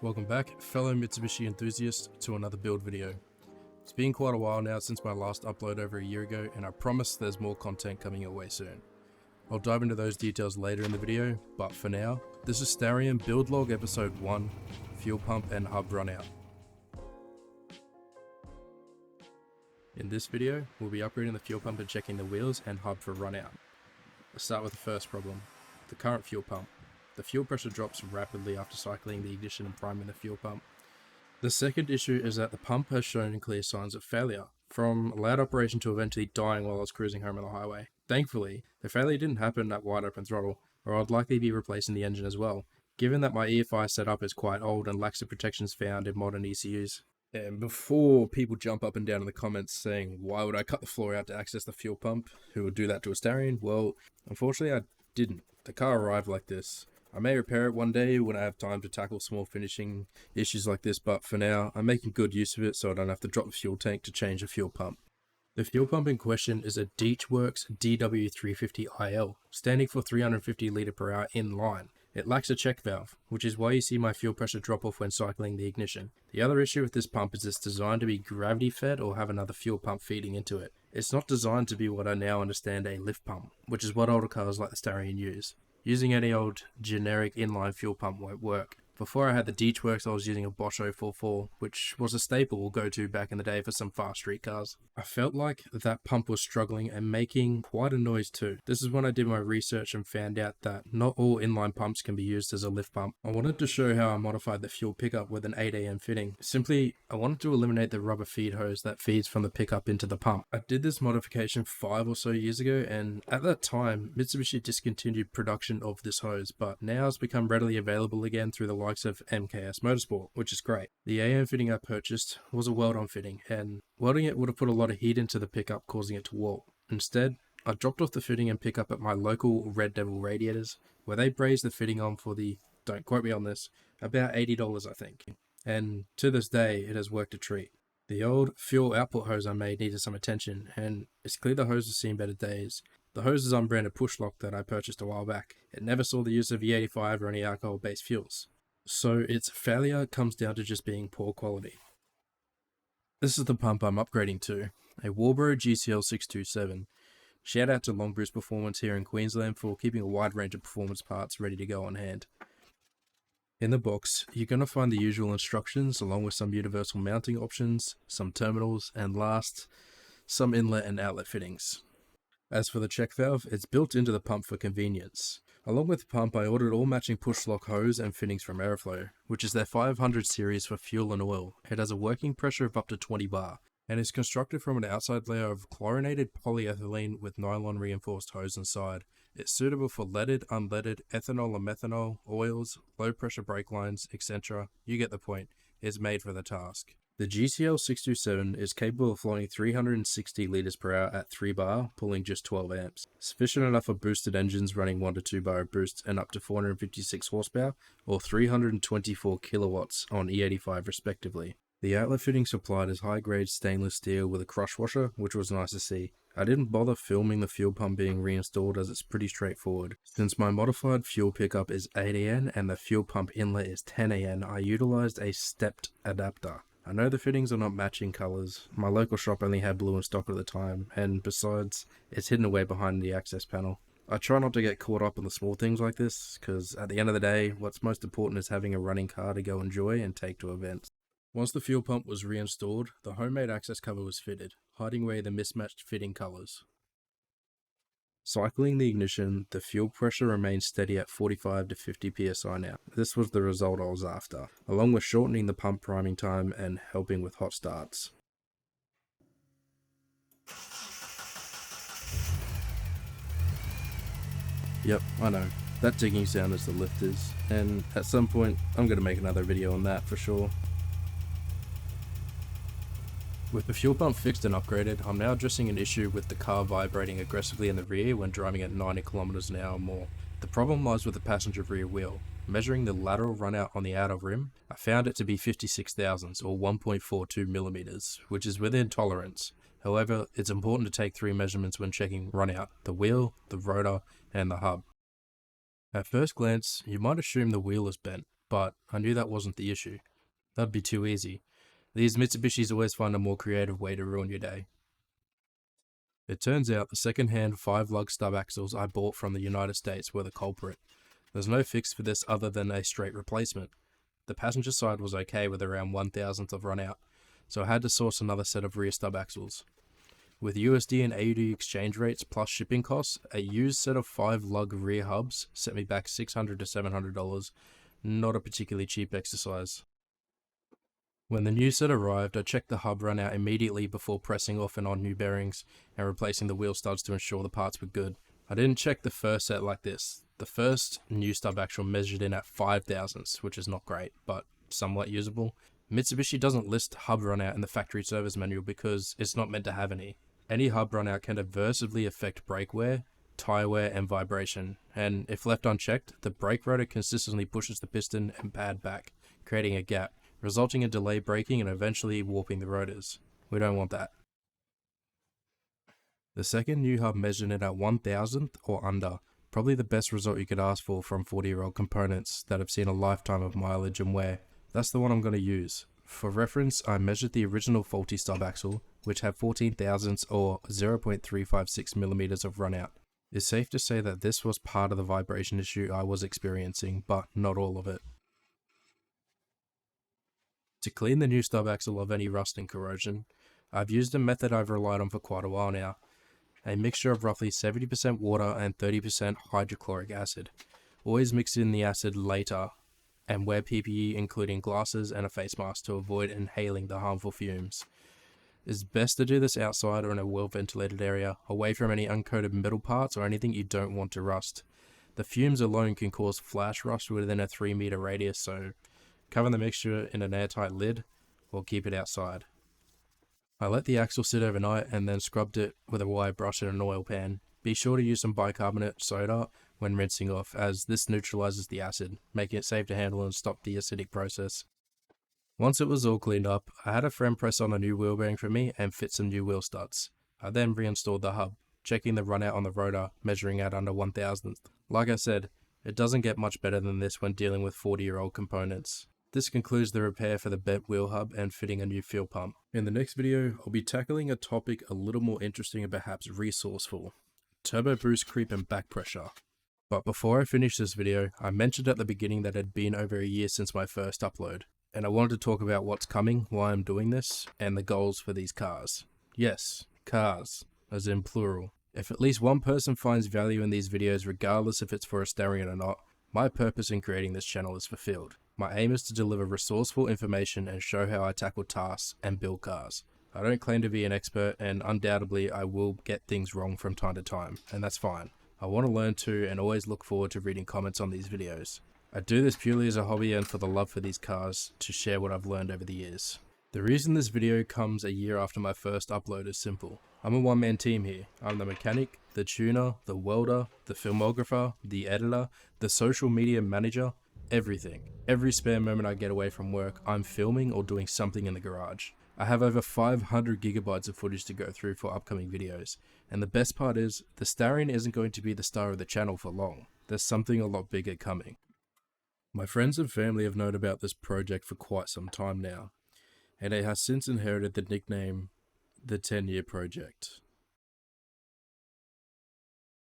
Welcome back, fellow Mitsubishi enthusiasts, to another build video. It's been quite a while now since my last upload over a year ago, and I promise there's more content coming your way soon. I'll dive into those details later in the video, but for now, this is Starion Build Log Episode 1, Fuel Pump and Hub Runout. In this video, we'll be upgrading the fuel pump and checking the wheels and hub for runout. Let's start with the first problem, the current fuel pump. The fuel pressure drops rapidly after cycling the ignition and priming the fuel pump. The second issue is that the pump has shown clear signs of failure, from loud operation to eventually dying while I was cruising home on the highway. Thankfully, the failure didn't happen at wide open throttle, or I'd likely be replacing the engine as well, given that my EFI setup is quite old and lacks the protections found in modern ECUs. And before people jump up and down in the comments saying, why would I cut the floor out to access the fuel pump? Who would do that to a Starion? Well, unfortunately I didn't. The car arrived like this. I may repair it one day when I have time to tackle small finishing issues like this, but for now, I'm making good use of it so I don't have to drop the fuel tank to change the fuel pump. The fuel pump in question is a deatschwerks DW350IL, standing for 350 litre per hour in line. It lacks a check valve, which is why you see my fuel pressure drop off when cycling the ignition. The other issue with this pump is it's designed to be gravity fed or have another fuel pump feeding into it. It's not designed to be what I now understand a lift pump, which is what older cars like the Starion use. Using any old generic inline fuel pump won't work. Before I had the deatschwerks, I was using a Bosch 044, which was a staple go-to back in the day for some fast street cars. I felt like that pump was struggling and making quite a noise too. This is when I did my research and found out that not all inline pumps can be used as a lift pump. I wanted to show how I modified the fuel pickup with an 8am fitting. Simply, I wanted to eliminate the rubber feed hose that feeds from the pickup into the pump. I did this modification 5 or so years ago, and at that time, Mitsubishi discontinued production of this hose, but now it's become readily available again through the likes of MKS Motorsport, which is great. The AM fitting I purchased was a weld-on fitting, and welding it would have put a lot of heat into the pickup, causing it to warp. Instead, I dropped off the fitting and pickup at my local Red Devil radiators, where they brazed the fitting on for the, don't quote me on this, about $80 I think. And to this day, it has worked a treat. The old fuel output hose I made needed some attention, and it's clear the hose has seen better days. The hose is unbranded push lock that I purchased a while back. It never saw the use of E85 or any alcohol-based fuels. So its failure comes down to just being poor quality. This is the pump I'm upgrading to, a Warbro GCL627. Shout out to Longbridge Performance here in Queensland for keeping a wide range of performance parts ready to go on hand. In the box, you're going to find the usual instructions along with some universal mounting options, some terminals, and last, some inlet and outlet fittings. As for the check valve, it's built into the pump for convenience. Along with the pump, I ordered all matching push lock hose and fittings from Aeroflow, which is their 500 series for fuel and oil. It has a working pressure of up to 20 bar, and is constructed from an outside layer of chlorinated polyethylene with nylon reinforced hose inside. It's suitable for leaded, unleaded, ethanol or methanol, oils, low pressure brake lines, etc. You get the point. It's made for the task. The GCL627 is capable of flowing 360 litres per hour at 3 bar, pulling just 12 amps. Sufficient enough for boosted engines running 1 to 2 bar of boost and up to 456 horsepower or 324 kilowatts on E85 respectively. The outlet fitting supplied is high-grade stainless steel with a crush washer, which was nice to see. I didn't bother filming the fuel pump being reinstalled as it's pretty straightforward. Since my modified fuel pickup is 8AN and the fuel pump inlet is 10AN, I utilised a stepped adapter. I know the fittings are not matching colours, my local shop only had blue in stock at the time, and besides, it's hidden away behind the access panel. I try not to get caught up in the small things like this, because at the end of the day, what's most important is having a running car to go enjoy and take to events. Once the fuel pump was reinstalled, the homemade access cover was fitted, hiding away the mismatched fitting colours. Cycling the ignition, the fuel pressure remained steady at 45 to 50 psi now. This was the result I was after, along with shortening the pump priming time and helping with hot starts. Yep, I know, that ticking sound is the lifters, and at some point I'm going to make another video on that for sure. With the fuel pump fixed and upgraded, I'm now addressing an issue with the car vibrating aggressively in the rear when driving at 90 km an hour or more. The problem lies with the passenger rear wheel. Measuring the lateral runout on the outer rim, I found it to be 56 thousandths or 1.42 millimeters, which is within tolerance. However, it's important to take 3 measurements when checking runout: the wheel, the rotor, and the hub. At first glance, you might assume the wheel is bent, but I knew that wasn't the issue. That'd be too easy. These Mitsubishis always find a more creative way to ruin your day. It turns out the second-hand 5-lug stub axles I bought from the United States were the culprit. There's no fix for this other than a straight replacement. The passenger side was okay with around 1,000th of runout, so I had to source another set of rear stub axles. With USD and AUD exchange rates plus shipping costs, a used set of 5-lug rear hubs set me back $600 to $700, not a particularly cheap exercise. When the new set arrived, I checked the hub runout immediately before pressing off and on new bearings and replacing the wheel studs to ensure the parts were good. I didn't check the first set like this. The first new stub axle measured in at 5 thousandths, which is not great, but somewhat usable. Mitsubishi doesn't list hub runout in the factory service manual because it's not meant to have any. Any hub runout can adversely affect brake wear, tyre wear, and vibration, and if left unchecked, the brake rotor consistently pushes the piston and pad back, creating a gap, resulting in delayed braking and eventually warping the rotors. We don't want that. The second new hub measured in at 1,000th or under, probably the best result you could ask for from 40-year-old components that have seen a lifetime of mileage and wear. That's the one I'm going to use. For reference, I measured the original faulty stub axle, which had 14 thousandths or 0.356mm of runout. It's safe to say that this was part of the vibration issue I was experiencing, but not all of it. To clean the new stub axle of any rust and corrosion, I've used a method I've relied on for quite a while now. A mixture of roughly 70% water and 30% hydrochloric acid. Always mix in the acid later and wear PPE including glasses and a face mask to avoid inhaling the harmful fumes. It's best to do this outside or in a well-ventilated area, away from any uncoated metal parts or anything you don't want to rust. The fumes alone can cause flash rust within a 3-meter radius, so cover the mixture in an airtight lid or keep it outside. I let the axle sit overnight and then scrubbed it with a wire brush in an oil pan. Be sure to use some bicarbonate soda when rinsing off, as this neutralizes the acid, making it safe to handle and stop the acidic process. Once it was all cleaned up, I had a friend press on a new wheel bearing for me and fit some new wheel studs. I then reinstalled the hub, checking the runout on the rotor, measuring at under 1,000th. Like I said, it doesn't get much better than this when dealing with 40-year-old components. This concludes the repair for the bent wheel hub and fitting a new fuel pump. In the next video, I'll be tackling a topic a little more interesting and perhaps resourceful: turbo boost creep and back pressure. But before I finish this video, I mentioned at the beginning that it had been over a year since my first upload, and I wanted to talk about what's coming, why I'm doing this, and the goals for these cars. Yes, cars, as in plural. If at least one person finds value in these videos, regardless if it's for a Starion or not, my purpose in creating this channel is fulfilled. My aim is to deliver resourceful information and show how I tackle tasks and build cars. I don't claim to be an expert, and undoubtedly I will get things wrong from time to time, and that's fine. I want to learn too, and always look forward to reading comments on these videos. I do this purely as a hobby and for the love for these cars, to share what I've learned over the years. The reason this video comes a year after my first upload is simple. I'm a one-man team here. I'm the mechanic, the tuner, the welder, the filmographer, the editor, the social media manager, everything. Every spare moment I get away from work, I'm filming or doing something in the garage. I have over 500 gigabytes of footage to go through for upcoming videos, and the best part is, the Starion isn't going to be the star of the channel for long. There's something a lot bigger coming. My friends and family have known about this project for quite some time now, and it has since inherited the nickname, the 10-Year Project.